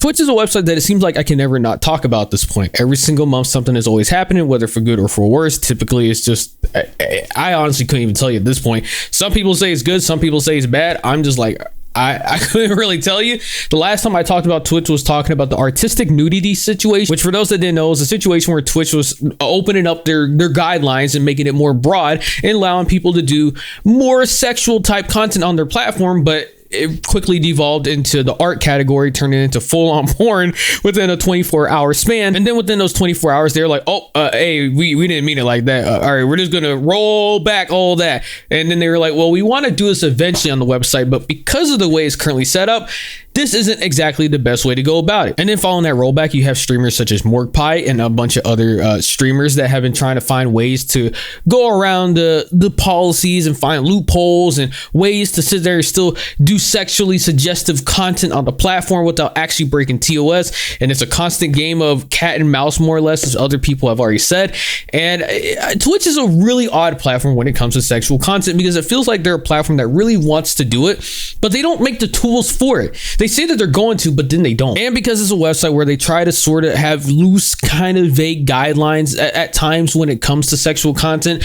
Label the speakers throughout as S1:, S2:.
S1: Twitch is a website that it seems like I can never not talk about at this point. Every single month, something is always happening, whether for good or for worse. Typically, it's just, I honestly couldn't even tell you at this point. Some people say it's good. Some people say it's bad. I'm just like, I couldn't really tell you. The last time I talked about Twitch was talking about the artistic nudity situation, which for those that didn't know is a situation where Twitch was opening up their guidelines and making it more broad and allowing people to do more sexual type content on their platform, but it quickly devolved into the art category, turning into full-on porn within a 24-hour span. And then within those 24 hours, they're like, oh, hey, we didn't mean it like that. All right, we're just going to roll back all that. And then they were like, well, we want to do this eventually on the website, but because of the way it's currently set up, this isn't exactly the best way to go about it. And then following that rollback, you have streamers such as Morgpie and a bunch of other streamers that have been trying to find ways to go around the policies and find loopholes and ways to sit there and still do sexually suggestive content on the platform without actually breaking TOS. And it's a constant game of cat and mouse, more or less, as other people have already said. And Twitch is a really odd platform when it comes to sexual content because it feels like they're a platform that really wants to do it, but they don't make the tools for it. They say that they're going to, but then they don't. And because it's a website where they try to sort of have loose, kind of vague guidelines at times when it comes to sexual content,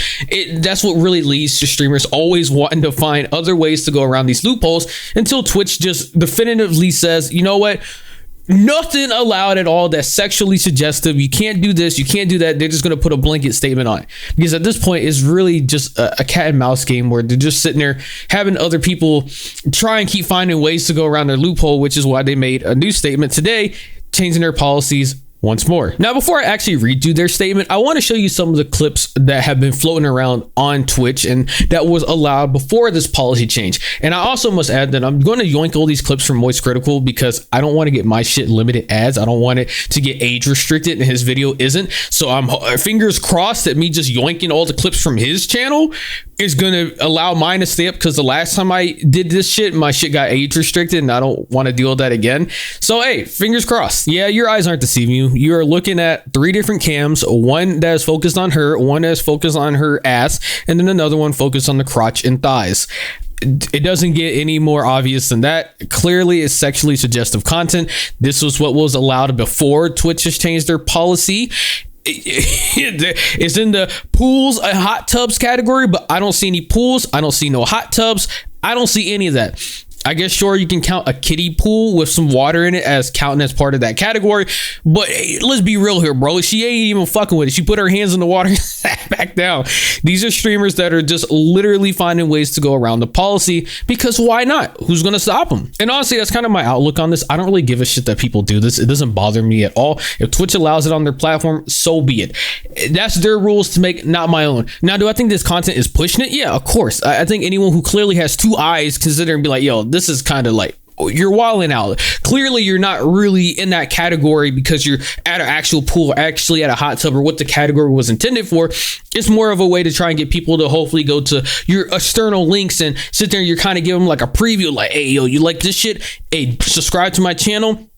S1: that's what really leads to streamers always wanting to find other ways to go around these loopholes until Twitch just definitively says, you know what? Nothing allowed at all that's sexually suggestive. You can't do this. You can't do that. They're just going to put a blanket statement on it. Because at this point, it's really just a cat and mouse game where they're just sitting there having other people try and keep finding ways to go around their loophole, which is why they made a new statement today, changing their policies once more. Now, before I actually redo their statement, I want to show you some of the clips that have been floating around on Twitch and that was allowed before this policy change. And I also must add that I'm going to yoink all these clips from Moist Critical because I don't want to get my shit limited ads. I don't want it to get age restricted, and his video isn't. So I'm fingers crossed that me just yoinking all the clips from his channel is going to allow mine to stay up, because the last time I did this shit, my shit got age restricted and I don't want to deal with that again. So hey, fingers crossed. Yeah, your eyes aren't deceiving you. You're looking at 3 different cams, one that is focused on her, one that is focused on her ass, and then another one focused on the crotch and thighs. It doesn't get any more obvious than that. Clearly, it's sexually suggestive content. This was what was allowed before Twitch has changed their policy. It's in the pools and hot tubs category, but I don't see any pools. I don't see no hot tubs. I don't see any of that. I guess, sure, you can count a kiddie pool with some water in it as counting as part of that category. But hey, let's be real here, bro. She ain't even fucking with it. She put her hands in the water and sat back down. These are streamers that are just literally finding ways to go around the policy, because why not? Who's going to stop them? And honestly, that's kind of my outlook on this. I don't really give a shit that people do this. It doesn't bother me at all. If Twitch allows it on their platform, so be it. That's their rules to make, not my own. Now, do I think this content is pushing it? Yeah, of course. I think anyone who clearly has 2 eyes consider and be like, yo, this is kind of like, you're wilding out. Clearly, you're not really in that category because you're at an actual pool, or actually at a hot tub, or what the category was intended for. It's more of a way to try and get people to hopefully go to your external links and sit there and you're kind of give them like a preview, like, hey, yo, you like this shit? Hey, subscribe to my channel.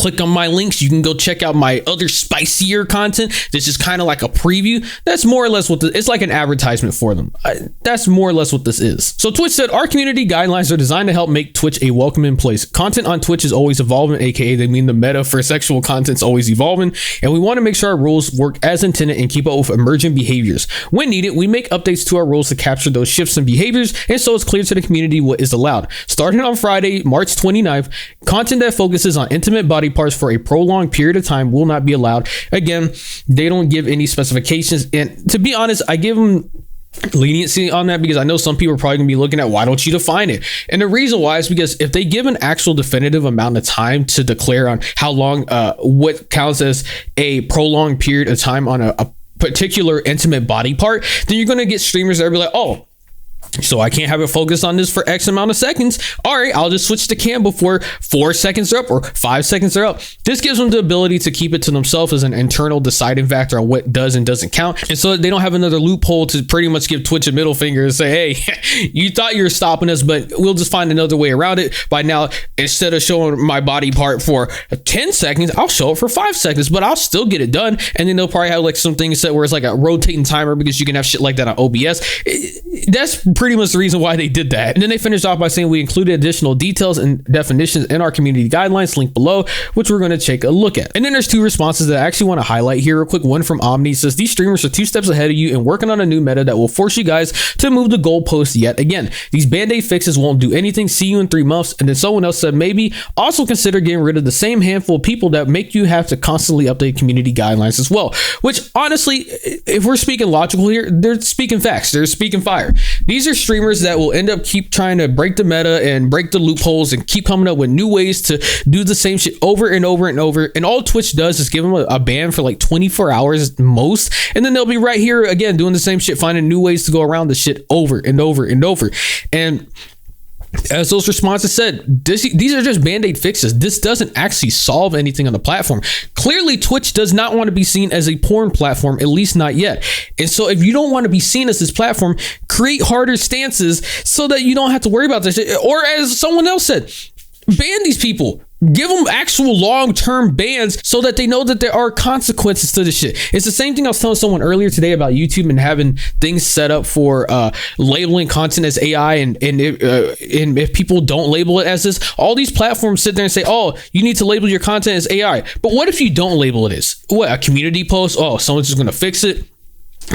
S1: Click on my links. You can go check out my other spicier content. This is kind of like a preview. That's more or less what it's like, an advertisement for them. That's more or less what this is. So Twitch said, our community guidelines are designed to help make Twitch a welcoming place. Content on Twitch is always evolving, aka they mean the meta for sexual content is always evolving, and we want to make sure our rules work as intended and keep up with emerging behaviors. When needed, we make updates to our rules to capture those shifts in behaviors, and so it's clear to the community what is allowed. Starting on Friday, March 29th, content that focuses on intimate body parts for a prolonged period of time will not be allowed. Again, they don't give any specifications, and to be honest, I give them leniency on that because I know some people are probably gonna be looking at, why don't you define it? And the reason why is because if they give an actual definitive amount of time to declare on how long what counts as a prolonged period of time on a particular intimate body part, then you're gonna get streamers that will be like, oh, so I can't have it focused on this for X amount of seconds. All right, I'll just switch the cam before 4 seconds are up or 5 seconds are up. This gives them the ability to keep it to themselves as an internal deciding factor on what does and doesn't count. And so they don't have another loophole to pretty much give Twitch a middle finger and say, hey, you thought you were stopping us, but we'll just find another way around it. By now, instead of showing my body part for 10 seconds, I'll show it for 5 seconds, but I'll still get it done. And then they'll probably have like some things set where it's like a rotating timer, because you can have shit like that on OBS. That's pretty much the reason why they did that. And then they finished off by saying we included additional details and definitions in our community guidelines, link below, which we're going to take a look at. And then there's two responses that I actually want to highlight here real quick. One from Omni says, these streamers are 2 steps ahead of you and working on a new meta that will force you guys to move the goalposts yet again. These band-aid fixes won't do anything. See you in 3 months. And then someone else said, maybe also consider getting rid of the same handful of people that make you have to constantly update community guidelines as well. Which honestly, if we're speaking logical here, they're speaking facts. They're speaking fire. These are streamers that will end up keep trying to break the meta and break the loopholes and keep coming up with new ways to do the same shit over and over and over. And all Twitch does is give them a ban for like 24 hours most. And then they'll be right here again doing the same shit, finding new ways to go around the shit over and over and over. And as those responses said, these are just band-aid fixes. This doesn't actually solve anything on the platform. Clearly, Twitch does not want to be seen as a porn platform, at least not yet. And so if you don't want to be seen as this platform, create harder stances so that you don't have to worry about this shit. Or as someone else said, ban these people. Give them actual long-term bans so that they know that there are consequences to this shit. It's the same thing I was telling someone earlier today about YouTube and having things set up for labeling content as AI, and if people don't label it as this, all these platforms sit there and say, oh, you need to label your content as AI. But what if you don't label it as what, a community post? Oh, someone's just gonna fix it.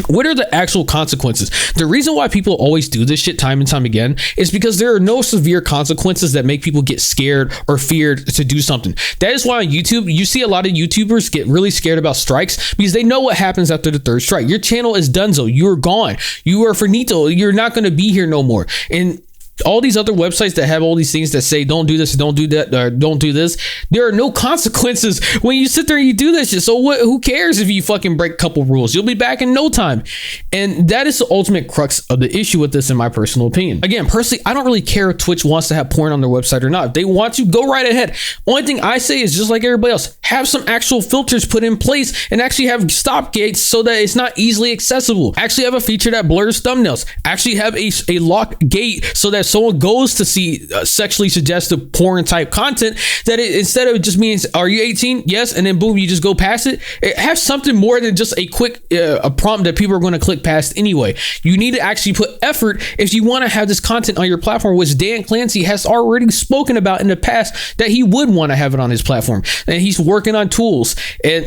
S1: What are the actual consequences? The reason why people always do this shit time and time again is because there are no severe consequences that make people get scared or feared to do something. That is why on YouTube, you see a lot of YouTubers get really scared about strikes because they know what happens after the 3rd strike. Your channel is donezo. You're gone. You are finito. You're not going to be here no more. And all these other websites that have all these things that say don't do this, don't do that, or don't do this, there are no consequences when you sit there and you do this shit. So what, who cares if you fucking break a couple rules? You'll be back in no time. And that is the ultimate crux of the issue with this, in my personal opinion. Again, personally, I don't really care if Twitch wants to have porn on their website or not. If they want to, go right ahead. Only thing I say is, just like everybody else, have some actual filters put in place and actually have stop gates so that it's not easily accessible. Actually have a feature that blurs thumbnails. Actually have a lock gate so that someone goes to see sexually suggestive porn type content, that it, instead of just means, are you 18? Yes. And then boom, you just go past it. Have something more than just a quick a prompt that people are going to click past anyway. You need to actually put effort if you want to have this content on your platform, which Dan Clancy has already spoken about in the past that he would want to have it on his platform, and he's working on tools.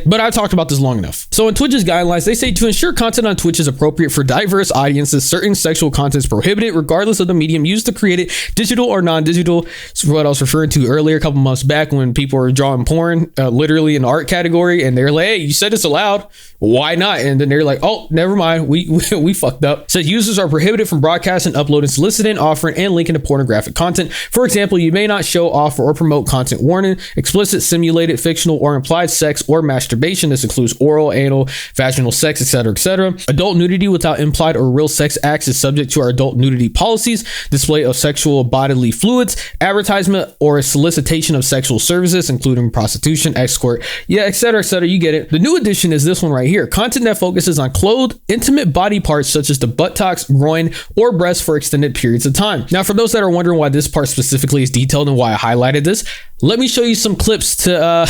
S1: But I talked about this long enough. So in Twitch's guidelines, they say to ensure content on Twitch is appropriate for diverse audiences, certain sexual content is prohibited regardless of the medium used to create it, digital or non-digital. So what I was referring to earlier a couple months back when people were drawing porn literally in the art category, and they're like, hey, you said it's allowed, why not? And then they're like, oh, never mind, we fucked up. So users are prohibited from broadcasting, uploading, soliciting, offering, and linking to pornographic content. For example, you may not show, offer, or promote content warning, explicit, simulated, fictional, or implied sex or masturbation. This includes oral, anal, vaginal sex, etc., etc. Adult nudity without implied or real sex acts is subject to our adult nudity policies. Display of sexual bodily fluids, advertisement or solicitation of sexual services, including prostitution, escort, etc., etc. You get it. The new addition is this one right here. Content that focuses on clothed, intimate body parts such as the buttocks, groin, or breast for extended periods of time. Now, for those that are wondering why this part specifically is detailed and why I highlighted this, let me show you some clips to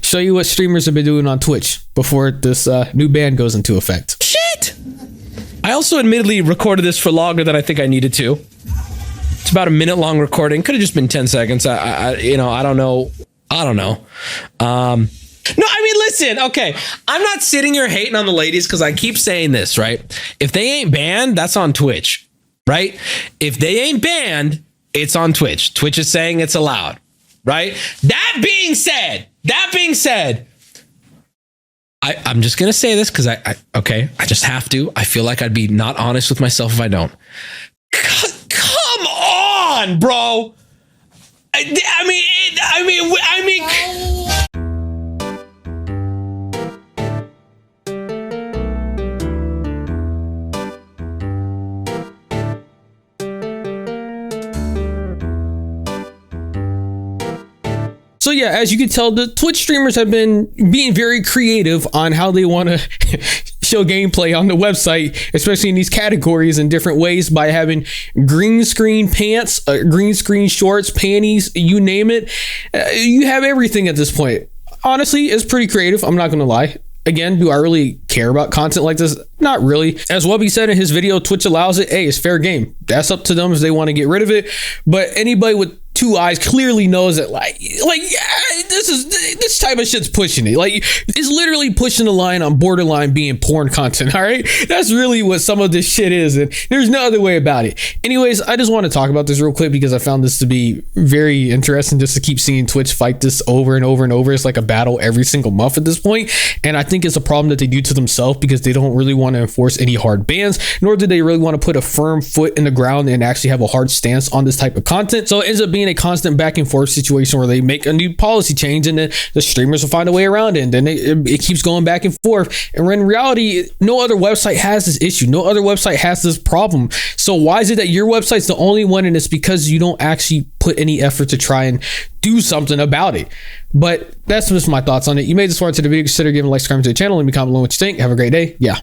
S1: show you what streamers have been doing on Twitch before this new ban goes into effect.
S2: Shit! I also admittedly recorded this for longer than I think I needed to. It's about a minute long recording. Could have just been 10 seconds. I don't know. No, I mean, listen, okay. I'm not sitting here hating on the ladies because I keep saying this, right? If they ain't banned, that's on Twitch, right? If they ain't banned, it's on Twitch. Twitch is saying it's allowed, right? That being said, I'm just going to say this because I just have to. I feel like I'd be not honest with myself if I don't. Come on, bro. I mean.
S1: So yeah, as you can tell, the Twitch streamers have been being very creative on how they want to show gameplay on the website, especially in these categories in different ways, by having green screen pants, green screen shorts, panties, you name it. You have everything at this point. Honestly, it's pretty creative. I'm not going to lie. again, do I really care about content like this? Not really. As Wubby said in his video, Twitch allows it. Hey, it's fair game. That's up to them if they want to get rid of it. But anybody with two eyes clearly knows that this type of shit's pushing it. Like, it's literally pushing the line on borderline being porn content. All right, that's really what some of this shit is, and there's no other way about it. Anyways, I just want to talk about this real quick because I found this to be very interesting, just to keep seeing Twitch fight this over and over and over. It's like a battle every single month at this point, and I think it's a problem that they do to themselves because they don't really want to enforce any hard bans, nor do they really want to put a firm foot in the ground and actually have a hard stance on this type of content. So it ends up being a constant back and forth situation where they make a new policy change and then the streamers will find a way around it, and then it keeps going back and forth. And in reality, no other website has this issue. No other website has this problem. So why is it that your website's the only one, and it's because you don't actually put any effort to try and do something about it? But that's just my thoughts on it. You made this far into the video. Consider giving a like, subscribe to the channel, and comment below what you think. Have a great day. Yeah.